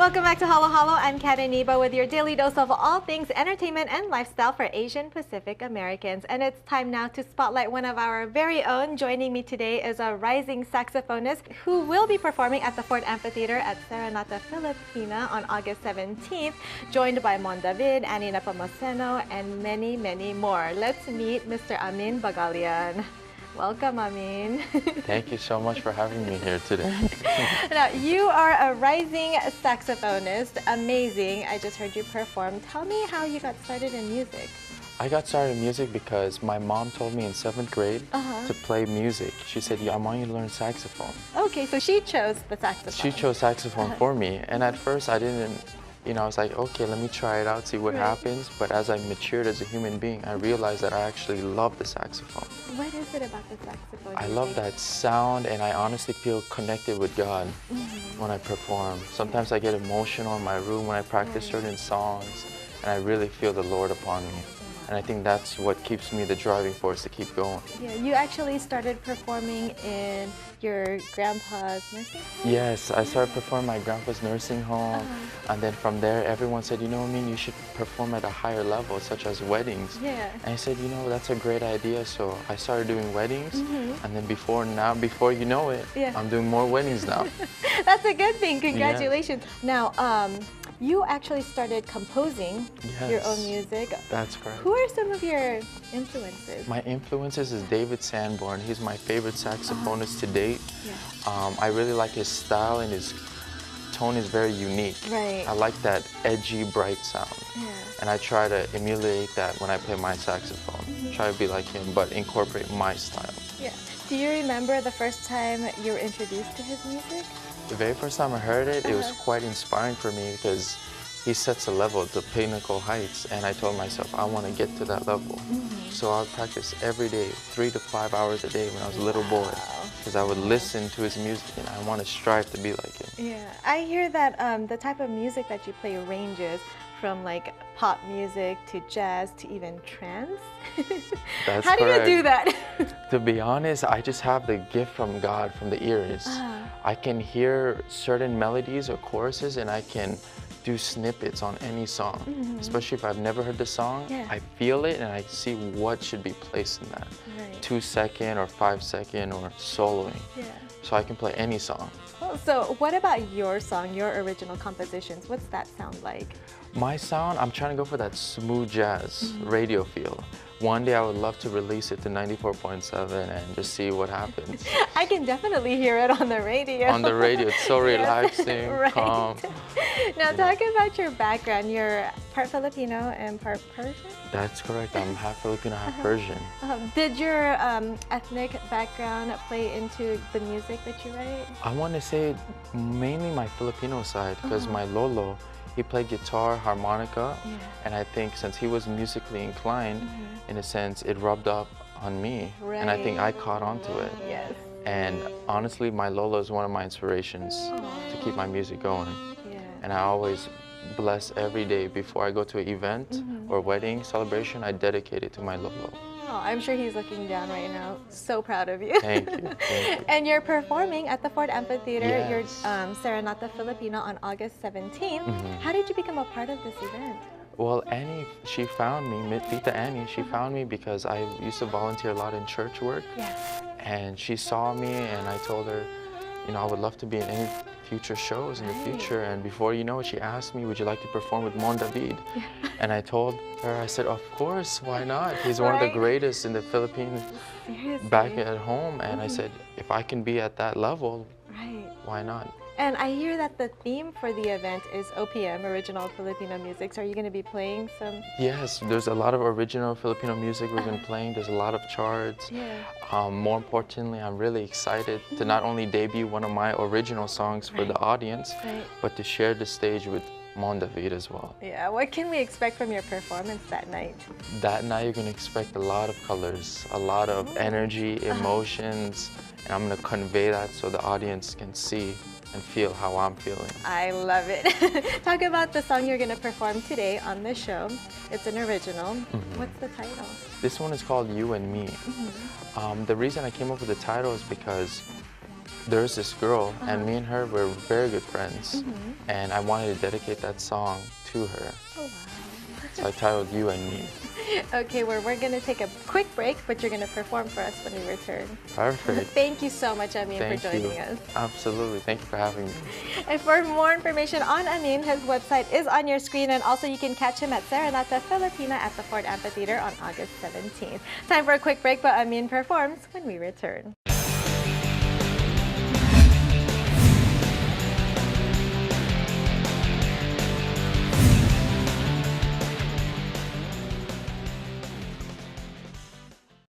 Welcome back to Halo Halo. I'm Kat Iniba with your daily dose of all things entertainment and lifestyle for Asian Pacific Americans. And it's time now to spotlight one of our very own. Joining me today is a rising saxophonist who will be performing at the Ford Amphitheater at Serenata Filipina on August 17th, joined by Mon David, Annie Nepomuceno, and many, many more. Let's meet Mr. Amin Baghallian. Welcome, Amin. Thank you so much for having me here today. Now, you are a rising saxophonist. Amazing. I just heard you perform. Tell me how you got started in music. I got started in music because my mom told me in 7th grade to play music. She said, I want you to learn saxophone. Okay, so she chose the saxophone. She chose saxophone for me. And at first I didn't, I was like, okay, let me try it out, see what happens. But as I matured as a human being, I realized that I actually love the saxophone. What is it about the saxophone? I love that sound, and I honestly feel connected with God when I perform. Sometimes I get emotional in my room when I practice certain songs, and I really feel the Lord upon me. And I think that's what keeps me the driving force to keep going. Yeah, you actually started performing in your grandpa's nursing home? Yes, I started performing at my grandpa's nursing home. And then from there, everyone said, I mean, you should perform at a higher level, such as weddings. Yeah. And I said, that's a great idea. So I started doing weddings. And then before you know it, I'm doing more weddings now. That's a good thing. Congratulations. Yeah. Now, you actually started composing your own music. That's correct. Who are some of your influences? My influences is David Sanborn. He's my favorite saxophonist to date. Yeah. I really like his style, and his tone is very unique. Right. I like that edgy, bright sound. Yeah. And I try to emulate that when I play my saxophone. Try to be like him, but incorporate my style. Yeah. Do you remember the first time you were introduced to his music? The very first time I heard it, it was quite inspiring for me because he sets a level to pinnacle heights, and I told myself I want to get to that level. So I would practice every day, 3 to 5 hours a day when I was a little boy, because I would listen to his music and I want to strive to be like him. Yeah, I hear that the type of music that you play ranges from like pop music to jazz to even trance. That's How do you do that? To be honest, I just have the gift from God, from the ears. I can hear certain melodies or choruses, and I can do snippets on any song, especially if I've never heard the song. I feel it and I see what should be placed in that. 2-second or 5-second or soloing. So I can play any song. Well, so what about your song, your original compositions? What's that sound like? My sound, I'm trying to go for that smooth jazz radio feel. One day I would love to release it to 94.7 and just see what happens. I can definitely hear it on the radio. On the radio, it's so relaxing, calm. Now talk about your background. You're part Filipino and part Persian? That's correct. I'm half Filipino, half Persian. Did your ethnic background play into the music that you write? I want to say mainly my Filipino side, because my lolo, he played guitar, harmonica, and I think since he was musically inclined, in a sense, it rubbed up on me, and I think I caught on to it. Yes. And honestly, my lolo is one of my inspirations to keep my music going. And I always bless every day before I go to an event or wedding celebration, I dedicate it to my lolo. Oh, I'm sure he's looking down right now. So proud of you. Thank you. Thank you. And you're performing at the Ford Amphitheater, your Serenata Filipina on August 17th. How did you become a part of this event? Well, Annie, she found me, Tita Annie, she found me because I used to volunteer a lot in church work. And she saw me, and I told her, I would love to be in any future shows in the future. And before you know it, she asked me, would you like to perform with Mon David? And I told her, I said, of course, why not? He's one of the greatest in the Philippines back at home. And I said, if I can be at that level, why not? And I hear that the theme for the event is OPM, Original Filipino Music. So are you going to be playing some? Yes, there's a lot of original Filipino music we've been playing. There's a lot of charts. More importantly, I'm really excited to not only debut one of my original songs for the audience, but to share the stage with Mon David as well. Yeah, what can we expect from your performance that night? That night, you're going to expect a lot of colors, a lot of energy, emotions, and I'm going to convey that so the audience can see and feel how I'm feeling. I love it. Talk about the song you're going to perform today on the show. It's an original. What's the title? This one is called You and Me. The reason I came up with the title is because there's this girl, and me and her were very good friends, and I wanted to dedicate that song to her. Oh, wow. So I titled You and Me. Okay, we're going to take a quick break, but you're going to perform for us when we return. Perfect. Thank you so much, Amin, for joining us. Absolutely. Thank you for having me. And for more information on Amin, his website is on your screen, and also you can catch him at Serenata Filipina at the Ford Amphitheater on August 17th. Time for a quick break, but Amin performs when we return.